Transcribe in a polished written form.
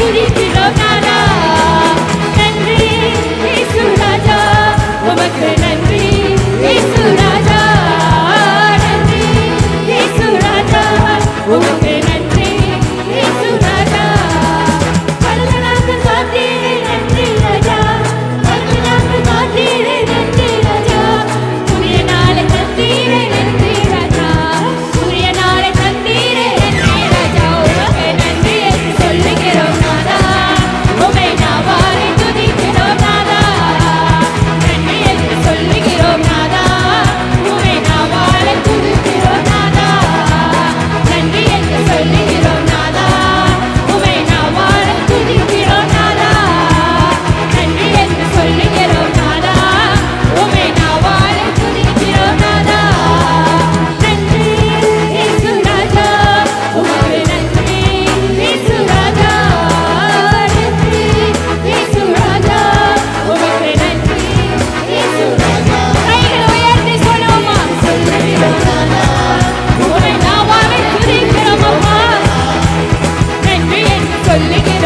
துதிக்கிறோம் நாதா. நன்றி இயேசு ராஜா, உமக்கு நன்றி இயேசு ராஜா. நன்றி இயேசு ராஜா, உமக்கு நன்றி இயேசு ராஜா. கடலாக காத்தீரே நன்றி ராஜா, கடலாக காத்தீரே நன்றி ராஜா. புதிய நாளை தந்தீரே நன்றி ராஜா, புதிய நாளை தந்தீரே நன்றி ராஜா. உமக்கு நன்றி என்று சொல்லுகிறோம் நாதா, உம்மை நாவாலே துதிக்கிறோம் நாதா. நன்றி என்று சொல்லுகிறோம் நாதா, உம்மை நாவாலே துதிக்கிறோம் நாதா. நன்றி என்று சொல்லுகிறோம் நாதா, உம்மை நாவாலே துதிக்கிறோம் நாதா. நன்றி என்று சொல்லுகிறோம் நாதா, உம்மை நாவாலே துதிக்கிறோம் நாதா. நன்றி இயேசு ராஜா, உமக்கு நன்றி இயேசு ராஜா. நன்றி இயேசு ராஜா, உமக்கு நன்றி இயேசு ராஜா. கைகளை உயர்த்தி சொல்லுவோமா? சொல்லுகிறோம் நாதா, உம்மை நாவாலே துதிக்கிறோம் அப்பா. நன்றி என்று சொல்லுகிறோம்